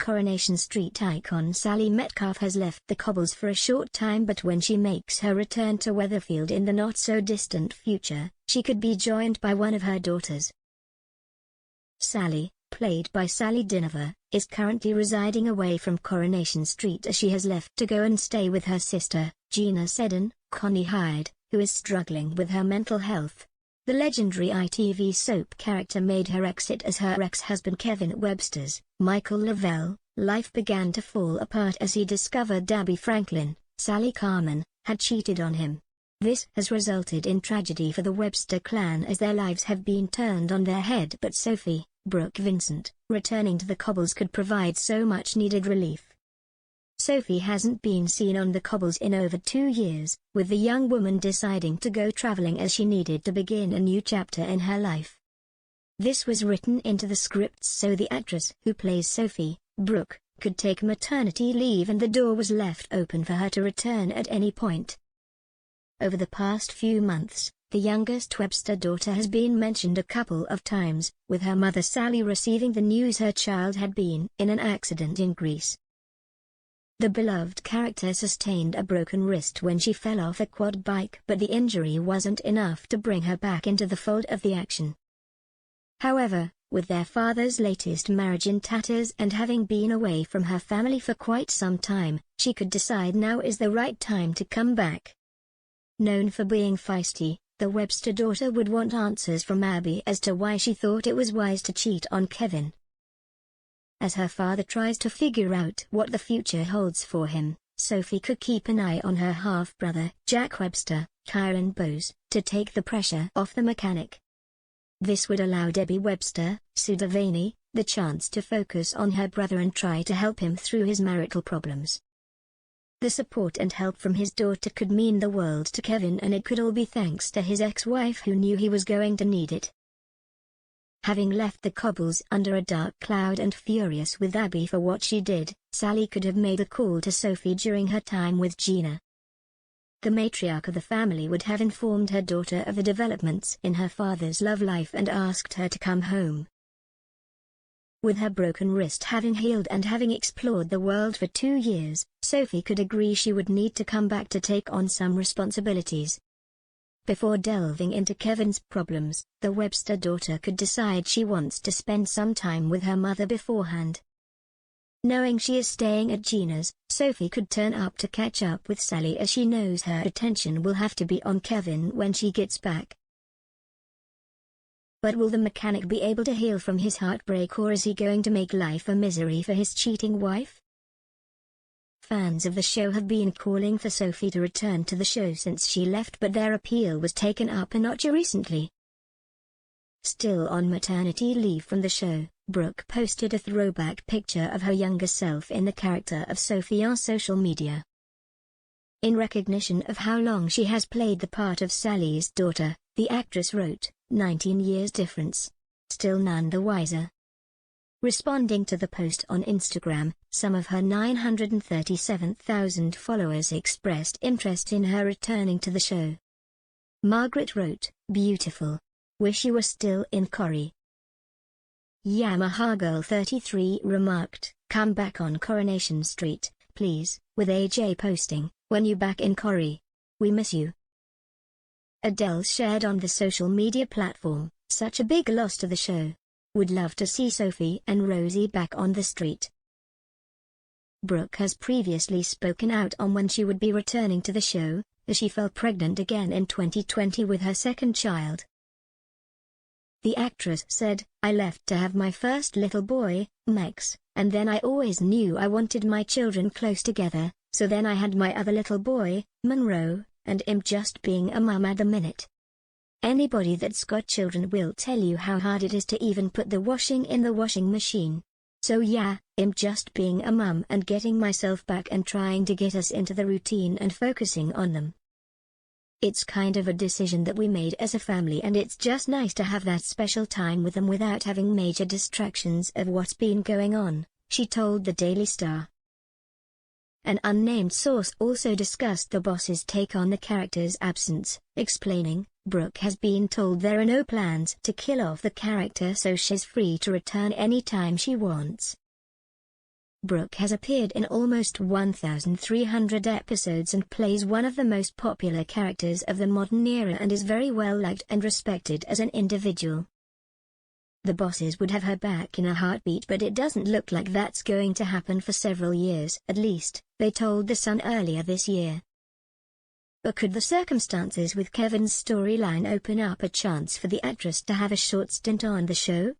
Coronation Street icon Sally Metcalfe has left the cobbles for a short time, but when she makes her return to Weatherfield in the not-so-distant future, she could be joined by one of her daughters. Sally, played by Sally Dinover, is currently residing away from Coronation Street as she has left to go and stay with her sister, Gina Seddon, Connie Hyde, who is struggling with her mental health. The legendary ITV soap character made her exit as her ex-husband Kevin Webster's, Michael Lavelle, life began to fall apart as he discovered Abby Franklin, Sally Carmen, had cheated on him. This has resulted in tragedy for the Webster clan as their lives have been turned on their head, but Sophie, Brooke Vincent, returning to the cobbles could provide so much needed relief. Sophie hasn't been seen on the cobbles in over 2 years, with the young woman deciding to go traveling as she needed to begin a new chapter in her life. This was written into the script so the actress who plays Sophie, Brooke, could take maternity leave, and the door was left open for her to return at any point. Over the past few months, the youngest Webster daughter has been mentioned a couple of times, with her mother Sally receiving the news her child had been in an accident in Greece. The beloved character sustained a broken wrist when she fell off a quad bike, but the injury wasn't enough to bring her back into the fold of the action. However, with their father's latest marriage in tatters and having been away from her family for quite some time, she could decide now is the right time to come back. Known for being feisty, the Webster daughter would want answers from Abby as to why she thought it was wise to cheat on Kevin. As her father tries to figure out what the future holds for him, Sophie could keep an eye on her half-brother, Jack Webster, Kyron Bose, to take the pressure off the mechanic. This would allow Debbie Webster, Sue Devaney, the chance to focus on her brother and try to help him through his marital problems. The support and help from his daughter could mean the world to Kevin, and it could all be thanks to his ex-wife who knew he was going to need it. Having left the cobbles under a dark cloud and furious with Abby for what she did, Sally could have made a call to Sophie during her time with Gina. The matriarch of the family would have informed her daughter of the developments in her father's love life and asked her to come home. With her broken wrist having healed and having explored the world for 2 years, Sophie could agree she would need to come back to take on some responsibilities. Before delving into Kevin's problems, the Webster daughter could decide she wants to spend some time with her mother beforehand. Knowing she is staying at Gina's, Sophie could turn up to catch up with Sally as she knows her attention will have to be on Kevin when she gets back. But will the mechanic be able to heal from his heartbreak, or is he going to make life a misery for his cheating wife? Fans of the show have been calling for Sophie to return to the show since she left, but their appeal was taken up a notch recently. Still on maternity leave from the show, Brooke posted a throwback picture of her younger self in the character of Sophie on social media. In recognition of how long she has played the part of Sally's daughter, the actress wrote, 19 years difference. Still none the wiser. Responding to the post on Instagram, some of her 937,000 followers expressed interest in her returning to the show. Margaret wrote, "Beautiful. Wish you were still in Corrie." Yamaha Girl 33 remarked, "Come back on Coronation Street, please," with AJ posting, "When you back in Corrie? We miss you." Adele shared on the social media platform, "Such a big loss to the show. Would love to see Sophie and Rosie back on the street." Brooke has previously spoken out on when she would be returning to the show, as she fell pregnant again in 2020 with her second child. The actress said, "I left to have my first little boy, Max, and then I always knew I wanted my children close together, so then I had my other little boy, Monroe, and I'm just being a mum at the minute. Anybody that's got children will tell you how hard it is to even put the washing in the washing machine. So yeah, I'm just being a mum and getting myself back and trying to get us into the routine and focusing on them. It's kind of a decision that we made as a family, and it's just nice to have that special time with them without having major distractions of what's been going on," she told the Daily Star. An unnamed source also discussed the boss's take on the character's absence, explaining, "Brooke has been told there are no plans to kill off the character, so she's free to return anytime she wants." Brooke has appeared in almost 1,300 episodes and plays one of the most popular characters of the modern era and is very well liked and respected as an individual. The bosses would have her back in a heartbeat, but it doesn't look like that's going to happen for several years at least, they told The Sun earlier this year. But could the circumstances with Kevin's storyline open up a chance for the actress to have a short stint on the show?